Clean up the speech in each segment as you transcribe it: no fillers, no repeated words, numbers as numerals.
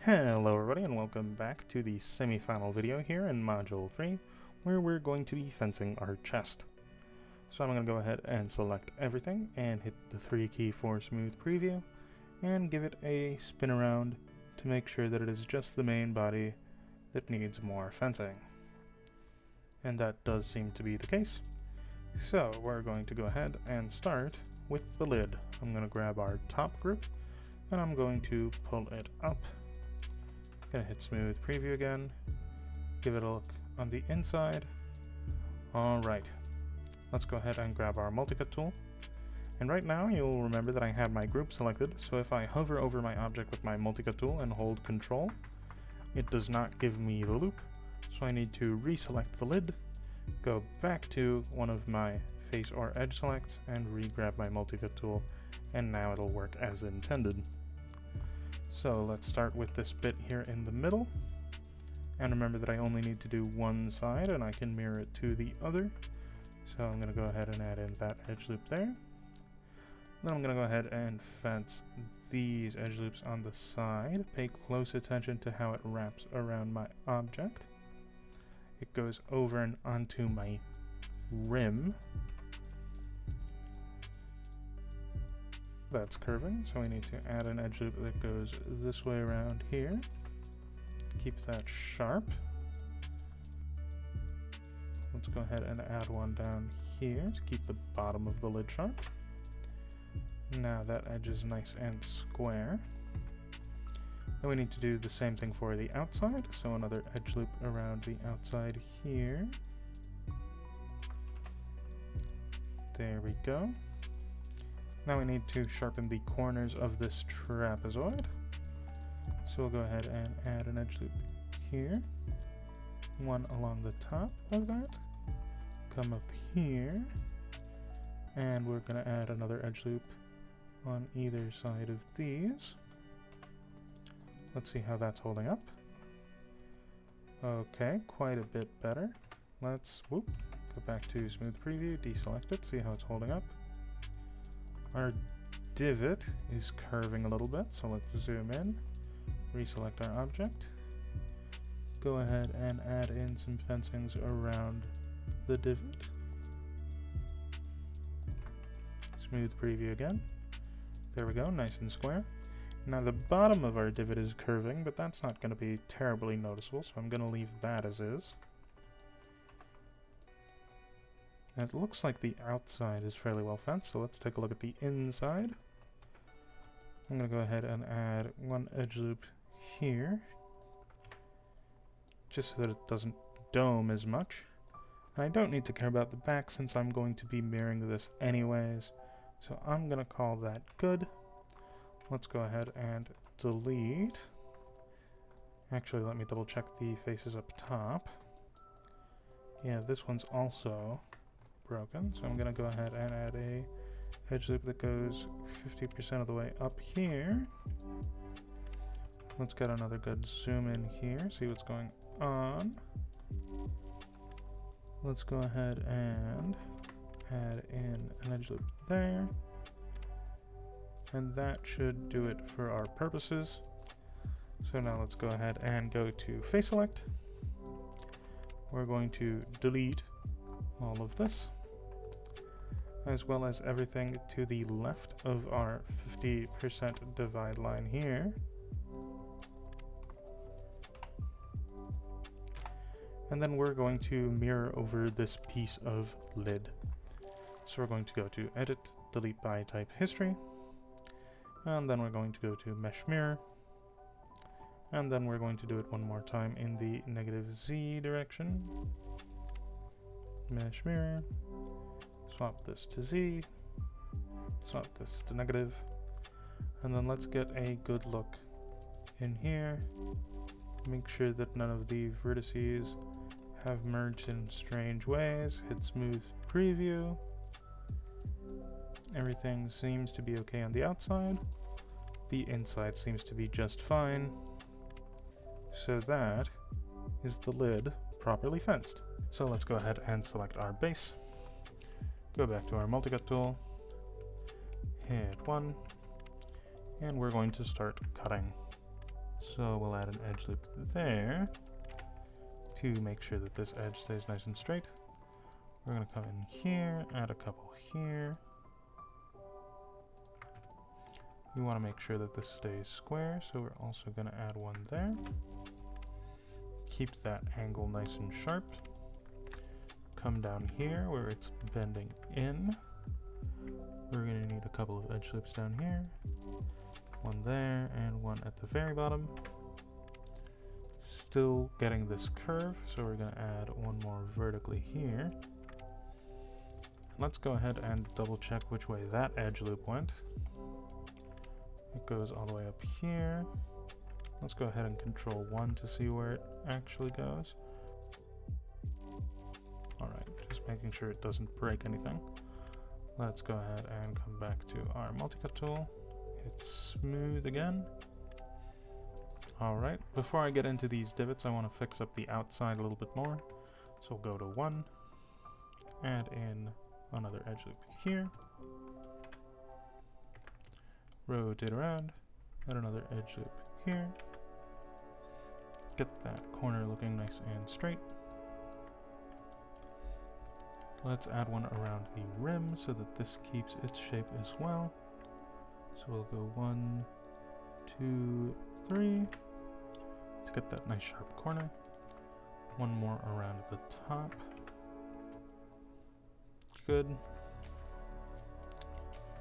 Hello everybody and welcome back to the semi-final video here in Module 3, where we're going to be fencing our chest. So I'm going to go ahead and select everything and hit the 3 key for smooth preview and give it a spin around to make sure that it is just the main body that needs more fencing. And that does seem to be the case. So we're going to go ahead and start with the lid. I'm going to grab our top group and I'm going to pull it up. Gonna hit smooth preview again, give it a look on the inside. Alright, let's go ahead and grab our multi-cut tool. And right now you'll remember that I have my group selected, so if I hover over my object with my multi-cut tool and hold control, it does not give me the loop. So I need to reselect the lid, go back to one of my face or edge selects, and re-grab my multi-cut tool, and now it'll work as intended. So let's start with this bit here in the middle, and remember that I only need to do one side and I can mirror it to the other. So I'm going to go ahead and add in that edge loop there. Then I'm going to go ahead and fence these edge loops on the side. Pay close attention to how it wraps around my object. It goes over and onto my rim. That's curving, so we need to add an edge loop that goes this way around here. Keep that sharp. Let's go ahead and add one down here to keep the bottom of the lid sharp. Now that edge is nice and square. Then we need to do the same thing for the outside, so another edge loop around the outside here. There we go. Now we need to sharpen the corners of this trapezoid. So we'll go ahead and add an edge loop here. One along the top of that. Come up here. And we're going to add another edge loop on either side of these. Let's see how that's holding up. Okay, quite a bit better. Let's go back to smooth preview, deselect it, see how it's holding up. Our divot is curving a little bit, so let's zoom in, reselect our object, go ahead and add in some fencings around the divot. Smooth preview again. There we go, nice and square. Now the bottom of our divot is curving, but that's not going to be terribly noticeable, so I'm going to leave that as is. And it looks like the outside is fairly well fenced, so let's take a look at the inside. I'm going to go ahead and add one edge loop here, just so that it doesn't dome as much. And I don't need to care about the back since I'm going to be mirroring this anyways, so I'm going to call that good. Let's go ahead and delete. Actually, let me double check the faces up top. Yeah, this one's also broken, so I'm going to go ahead and add a edge loop that goes 50% of the way up here. Let's get another good zoom in here, see what's going on. Let's go ahead and add in an edge loop there. And that should do it for our purposes. So now let's go ahead and go to face select. We're going to delete all of this, as well as everything to the left of our 50% divide line here. And then we're going to mirror over this piece of lid. So we're going to go to Edit, Delete by Type History, and then we're going to go to Mesh Mirror, and then we're going to do it one more time in the -Z direction. Mesh Mirror. Swap this to Z, swap this to negative, and then let's get a good look in here. Make sure that none of the vertices have merged in strange ways. Hit smooth preview. Everything seems to be okay on the outside. The inside seems to be just fine. So that is the lid properly fenced. So let's go ahead and select our base. Go back to our multi-cut tool, hit 1, and we're going to start cutting. So we'll add an edge loop there to make sure that this edge stays nice and straight. We're going to come in here, add a couple here. We want to make sure that this stays square, so we're also going to add one there. Keep that angle nice and sharp. Come down here where it's bending in. We're going to need a couple of edge loops down here. One there and one at the very bottom. Still getting this curve, so we're going to add one more vertically here. Let's go ahead and double check which way that edge loop went. It goes all the way up here. Let's go ahead and control 1 to see where it actually goes. Alright, just making sure it doesn't break anything. Let's go ahead and come back to our multi-cut tool. Hit smooth again. Alright, before I get into these divots, I want to fix up the outside a little bit more. So we'll go to 1, add in another edge loop here. Rotate around, add another edge loop here. Get that corner looking nice and straight. Let's add one around the rim so that this keeps its shape as well. So we'll go 1, 2, 3 to get that nice sharp corner. One more around the top. Good.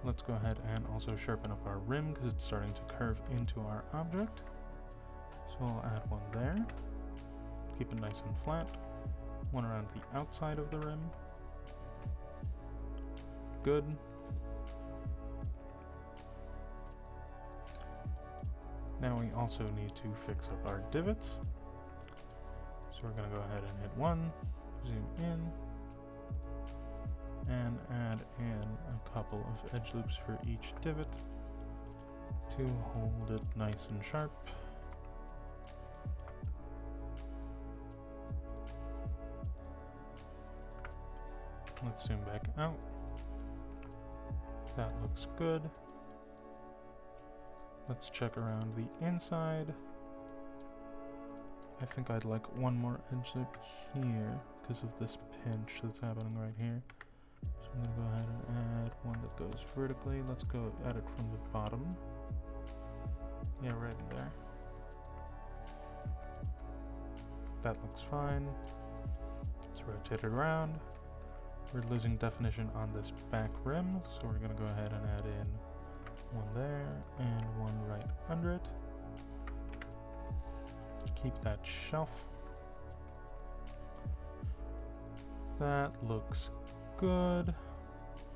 Let's go ahead and also sharpen up our rim because it's starting to curve into our object. So we'll add one there. Keep it nice and flat. One around the outside of the rim. Good. Now we also need to fix up our divots. So we're going to go ahead and hit 1, zoom in, and add in a couple of edge loops for each divot to hold it nice and sharp. Let's zoom back out. That looks good. Let's check around the inside. I think I'd like one more edge loop here because of this pinch that's happening right here. So I'm going to go ahead and add one that goes vertically. Let's go at it from the bottom. Yeah, right in there. That looks fine. Let's rotate it around. We're losing definition on this back rim, so we're going to go ahead and add in one there and one right under it. Keep that shelf. That looks good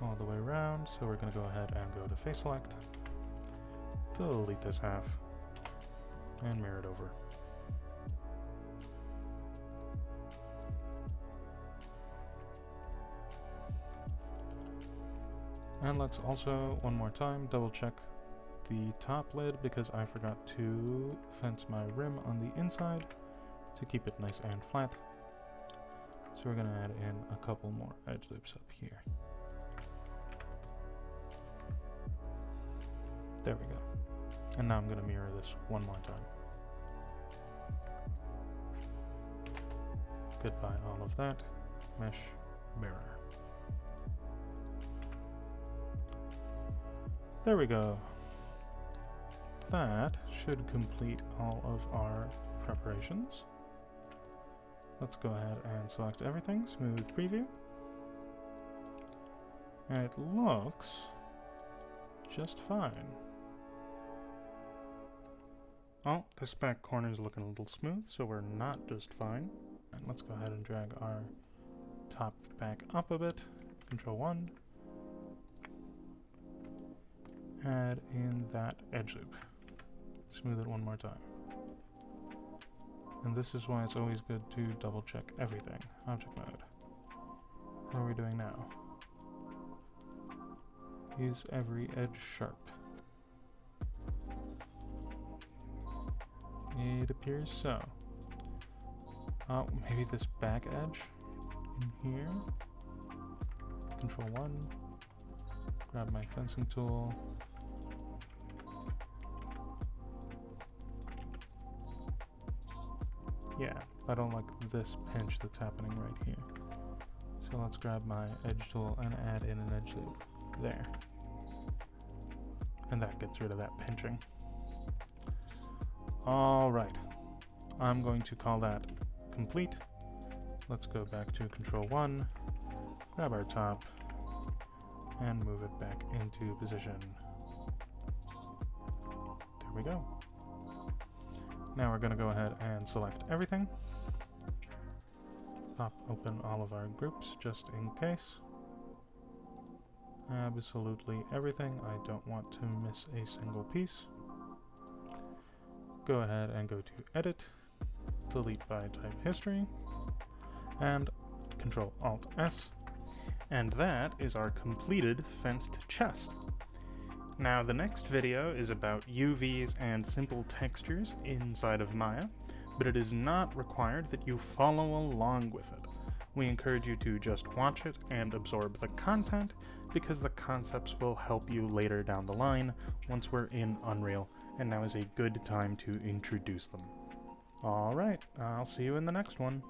all the way around, so we're going to go ahead and go to face select, delete this half, and mirror it over. And let's also, one more time, double check the top lid because I forgot to fence my rim on the inside to keep it nice and flat. So we're going to add in a couple more edge loops up here. There we go. And now I'm going to mirror this one more time. Goodbye all of that. Mesh, mirror. There we go. That should complete all of our preparations. Let's go ahead and select everything, smooth preview. And it looks just fine. Oh, this back corner is looking a little smooth, so we're not just fine. And let's go ahead and drag our top back up a bit. Control 1. Add in that edge loop. Smooth it one more time. And this is why it's always good to double check everything. Object mode. What are we doing now? Is every edge sharp? It appears so. Oh, maybe this back edge in here. Control 1. Grab my fencing tool. Yeah, I don't like this pinch that's happening right here. So let's grab my edge tool and add in an edge loop. There. And that gets rid of that pinching. Alright. I'm going to call that complete. Let's go back to Control 1, grab our top, and move it back into position. There we go. Now we're going to go ahead and select everything. Pop open all of our groups just in case. Absolutely everything. I don't want to miss a single piece. Go ahead and go to Edit, Delete by Type History, and Control-Alt-S. And that is our completed fenced chest. Now the next video is about UVs and simple textures inside of Maya, but it is not required that you follow along with it. We encourage you to just watch it and absorb the content, because the concepts will help you later down the line once we're in Unreal, and now is a good time to introduce them. Alright, I'll see you in the next one.